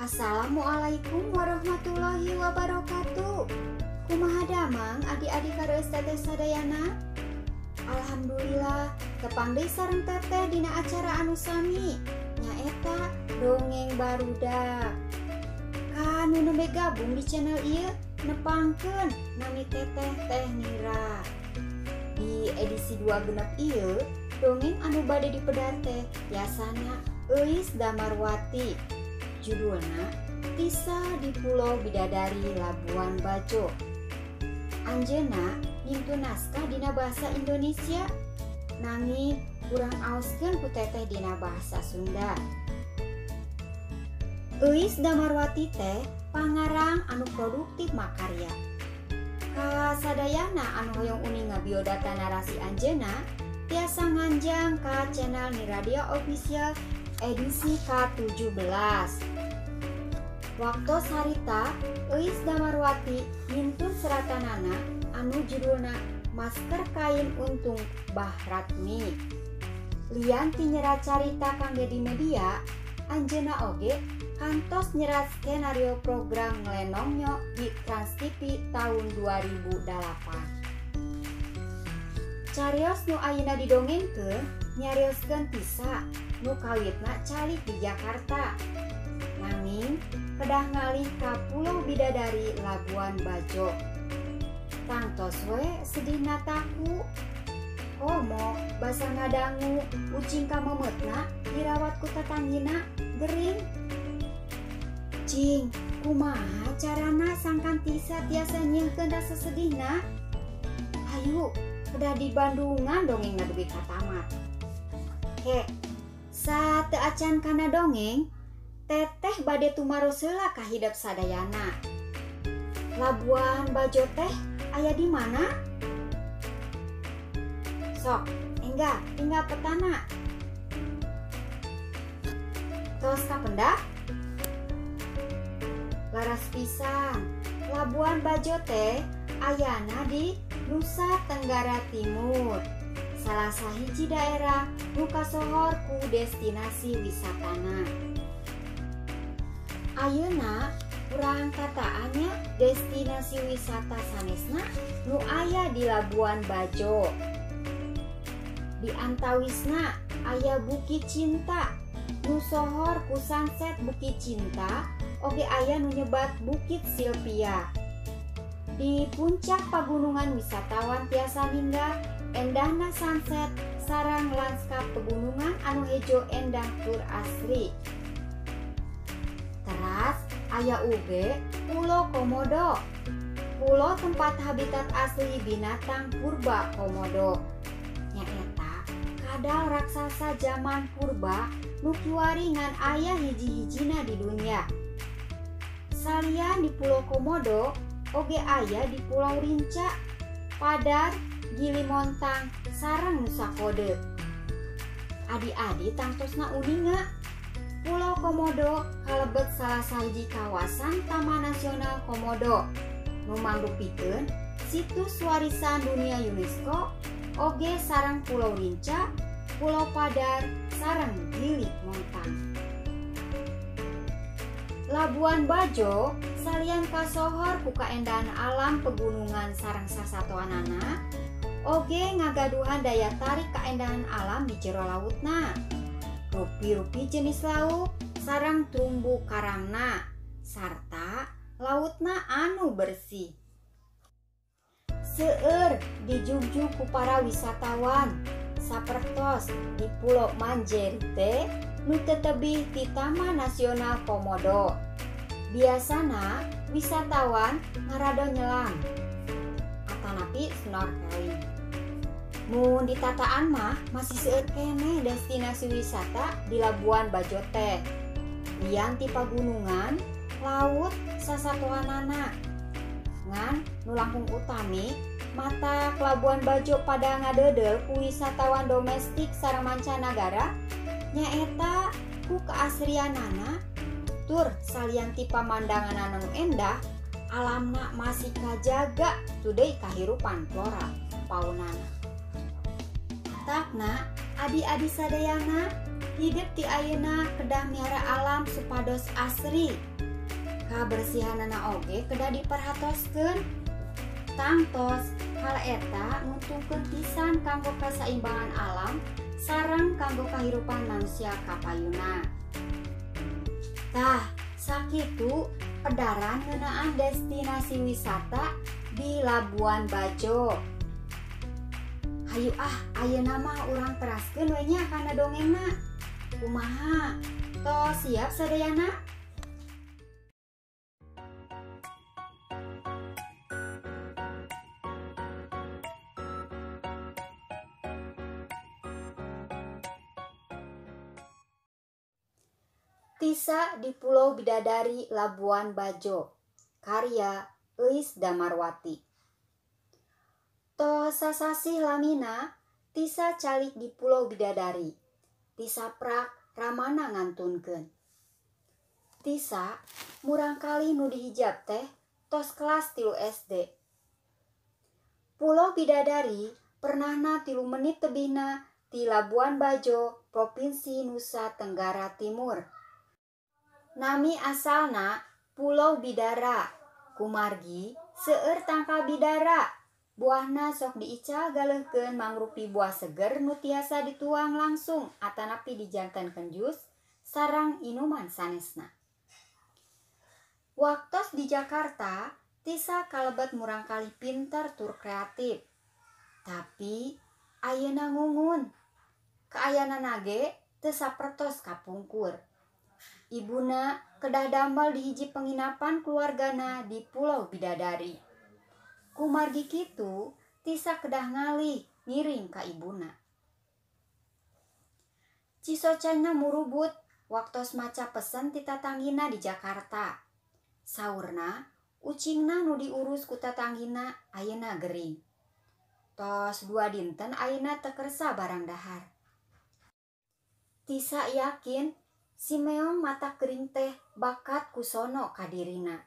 Assalamualaikum warahmatullahi wabarakatuh. Kumaha damang adik-adik kareus teteh sadayana? Alhamdulillah tepang deui sareng teteh dina acara anu sami nyaeta dongeng barudak. Kanu nembe gabung di channel ieu nepangkeun nami teteh Teh Nira. Di edisi 2 genep ieu dongeng anu bade dipedar teh biasana Euis Damarwati. Judulna Kisah di Pulau Bidadari Labuan Bajo. Anjeunna ngintu naskah dina bahasa Indonesia, nanging kurang aoskeun ku teteh dina bahasa Sunda. Euis Damarwati teh pangarang anu produktif makarya. Kasadayana anu hoyong uning ngabiodata narasi anjeunna tiasa nganjang ka channel Niradia Official edisi ke-17. Waktu sarita Euis Damarwati ngintun seratanana anu judulna Masker Kain Untung Bahratmi. Lian ti nyerat carita kangge di media, anjeunna oge kantos nyerat skenario program Nglenongnya di Trans TV tahun 2008. Carios nu ayeuna didongengkeun nyarioskeun Tisa nu kawitna calik di Jakarta. Nanging kedah ngalih ka Pulau Bidadari Labuan Bajo. Tangtos we sedihna taku. Komo basa ngadangu ucing ka memetna dirawat ku tatanggina gering. Cing, kumaha carana sangkan Tisa tiasa nyieunkeun rasa sedihna? Hayu, kedah di Bandungan dongengna dugi katamat. He, sateu acan kana dongeng, teteh bade tumaros heula ka hidep sadayana. Labuan Bajo teh aya di mana? Sok, enggak tinggal petana. Tos kapendak? Laras pisan, Labuan Bajo teh ayana di Nusa Tenggara Timur. Salah sahiji daerah nu kasohor ku destinasi wisatana. Ayeuna urang kataannya destinasi wisata sanesna nu aya di Labuan Bajo. Di antawisna aya Bukit Cinta nu sohor ku sunset Bukit Cinta, oge aya nu nyebat Bukit Silvia. Di puncak pagunungan wisatawan tiasa ninggal endahna sunset sareng lanskap pegunungan anu hejo endah tur asri. Teras aya uge Pulau Komodo, pulau tempat habitat asli binatang purba Komodo. Nyaeta kadal raksasa zaman purba nu kiwaringan aya hiji-hijina di dunia. Salian di Pulau Komodo oge aya di Pulau Rinca, Padar, Gili Montang, sareng Nusa Kode. Adi-adi tangtosna uninga. Pulau Komodo kalebet salah sahiji kawasan Taman Nasional Komodo nu mangrupikeun situs warisan dunia UNESCO, oge sareng Pulau Rinca, Pulau Padar, sareng Gili Montang. Labuan Bajo salian kasohor ku kaendahan alam pegunungan sareng sasatoanana, oge ngagaduhan daya tarik kaendahan alam di jero lautna. Rupi-rupi jenis lauk sareng terumbu karangna sarta lautna anu bersih. Seueur dijugjug ku para wisatawan sapertos di Pulau Manjeri teh nu teu tebih ti Taman Nasional Komodo. Biasana wisatawan ngarado nyelam atanapi snorkeling. Mun di tataan mah masih seueur keneh destinasi wisata di Labuan Bajo teh. Lian ti pagunungan, laut, sasatoanana. Ngan nu langkung utami mata Labuan Bajo pada ngadedel ku wisatawan domestik sareng mancanagara nyaeta ku keasrianana, tur salian ti pamandangan anu endah, alamna masih kajaga tu deui kahirupan flora faunana. Takna adi-adi sadayana Hidup ti ayeuna kedah miara alam supados asri. Kabersihanana oge kedah diperhatoskeun. Tangtos hal eta nguntungkeun pisan kanggo kasaimbangan alam sareng kanggo kahirupan manusia kapayuna. Tah, sakitu edaran ngeunaan destinasi wisata di Labuan Bajo. Hayu ayeuna mah urang teraskeun we nya kana dongengna. Kumaha? Tos siap sadayana? Tisa di Pulau Bidadari, Labuan Bajo. Karya Euis Damarwati. To sasasih lamina Tisa calik di Pulau Bidadari. Tisa prak ramana ngantunkeun. Tisa murangkali nu dihijab teh tos kelas 3 SD. Pulau Bidadari pernahna 3 menit tebihna di Labuan Bajo, Provinsi Nusa Tenggara Timur. Nami asalna Pulau Bidara. Kumargi seueur tangkal bidara. Buahna sok diical galeuhkeun mangrupi buah seger nu tiasa dituang langsung atanapi dijantankeun jus sareng inuman sanesna. Waktos di Jakarta, Tisa kalebet murangkali pinter tur kreatif. Tapi ayeuna ngungun. Kaayanana ge teu sapertos kapungkur. Ibuna kedah damel di hiji penginapan keluargana di Pulau Bidadari. Kumargi kitu, Tisa kedah ngalih ngiring ka ibuna. Cisocanna murubut waktos maca pesen ti tatanggina di Jakarta. Saurna, ucingna nu diurus ku tatanggina ayeuna gering. Tos 2 dinten ayeuna teu kersa barang dahar. Tisa yakin si meong mata kering teh bakat kusono kadirina.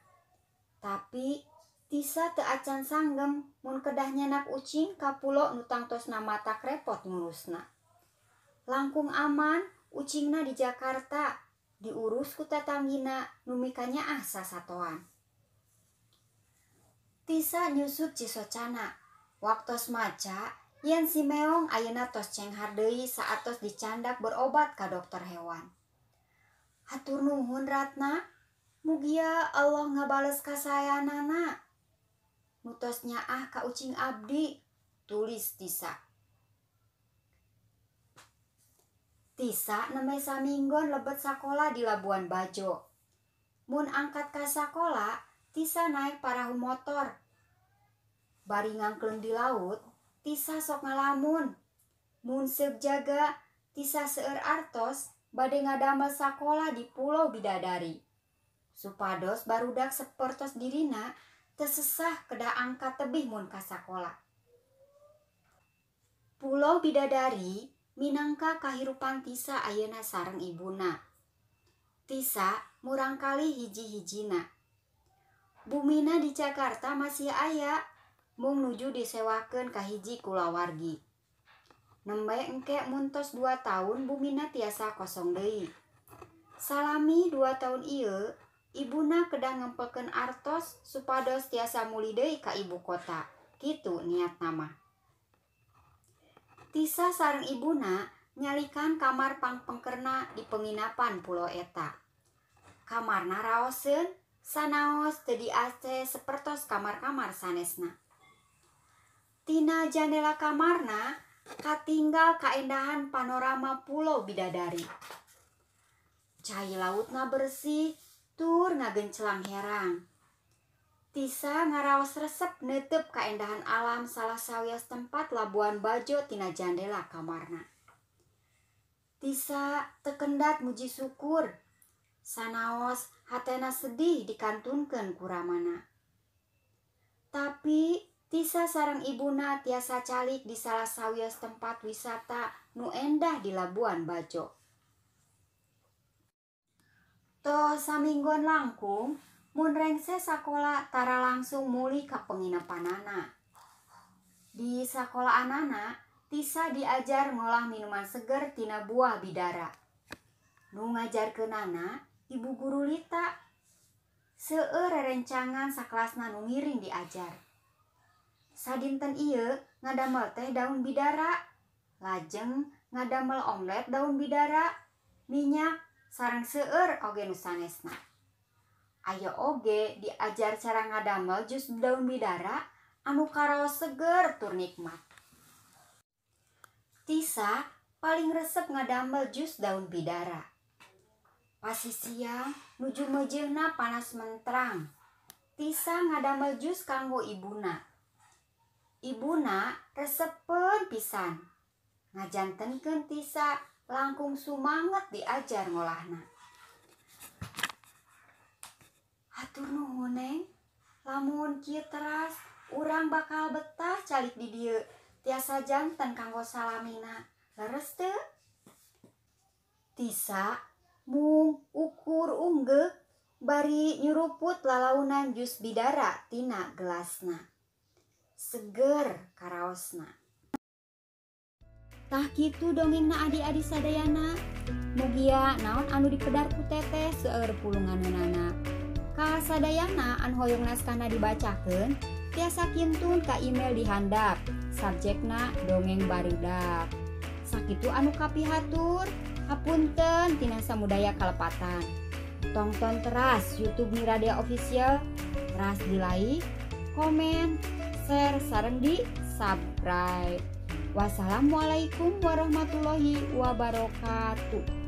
Tapi Tisa teu acan sanggem mun kedah nyanak ucing ka pulo nu tangtosna mata krepot ngurusna. Langkung aman ucingna di Jakarta diurus ku tatanggina nu mikanya sasatoan. Tisa nyusut cisocana. Waktos maca yen si meong ayeuna tos cenghar deui saatos dicandak berobat ka dokter hewan. Hatur nuhun Ratna, mugia Allah ngabales kasayanana. Nutos nyaah ka ucing abdi, tulis Tisa. Tisa nembe saminggon lebet sakola di Labuan Bajo. Mun angkat ka sakola, Tisa naik parahu motor. Bari ngangkleung di laut, Tisa sok ngalamun. Mun seuk jaga, Tisa seueur artos bade ngadamel sakola di Pulau Bidadari. Supados barudak sapertos dirina tesesah kedah angkat tebih mun ka sakola. Pulau Bidadari minangka kahirupan Tisa ayeuna sareng ibuna. Tisa murangkali hiji-hijina. Bumina di Jakarta masih aya, mung nuju disewakeun ka hiji kulawargi. Nembe engke muntos 2 tahun bumina tiasa kosong deui. Salami 2 tahun ieu, ibuna kedah ngempelkeun artos supados tiasa muli deui ka ibu kota. Kitu niatna mah. Tisa sareng ibuna nyalikan kamar pangpengkerna di penginapan pulau eta. Kamarna raoseun sanaos teu di AC sapertos kamar-kamar sanesna. Tina jendela kamarna katinggal kaendahan panorama Pulau Bidadari. Cai lautna bersih, tur ngagencelang herang. Tisa ngaraos resep neuteup kaendahan alam salah sawias tempat Labuan Bajo tina jendela kamarna. Tisa tekendat muji syukur, sanaos hatena sedih dikantunkeun ku ramana. Tapi Tisa sareng ibuna tiasa calik di salah sawias tempat wisata nu endah di Labuan Bajo. Toh saminggon langkung, mun rengse sakola tara langsung muli ka penginapanana. Di sakola anana, Tisa diajar ngolah minuman seger tina buah bidara. nu ngajarkeunana ibu guru Lita. Seueur rerencangan sakelasna nu ngiring diajar. Sadinten ieu ngadamel teh daun bidara, lajeng ngadamel omlet daun bidara, minyak sareng seueur oge nu sanesna. Aya oge diajar cara ngadamel jus daun bidara anu karaos seger tur nikmat. Tisa paling resep ngadamel jus daun bidara. Pasisiang nuju meujeuhna panas mentrang. Tisa ngadamel jus kanggo ibuna. Ibuna resepen pisan. Ngajantenkeun Tisa langkung sumanget diajar ngolahna. Hatur nuhun Neng, lamun kieu teras urang bakal betah calik di dieu. Tiasa janten kanggo salamina. Leres teu? Tisa mung ukur unggeh bari nyuruput lalaunan jus bidara tina gelasna. Seger karaosna. Tah kitu dongengna adi-adi sadayana. Mugia naon anu dipedar ku teteh seueur pulunganeunana. Ka sadayana anu hoyong naskahna dibacakeun tiasa kintun ka email di handap. Subjekna dongeng barudak. Sakitu anu kapihatur. Hapunten tina samudaya kalepatan. Tonton teras YouTube Miradia Official. Teras di like, komen, share sareng di subscribe. Wassalamualaikum warahmatullahi wabarakatuh.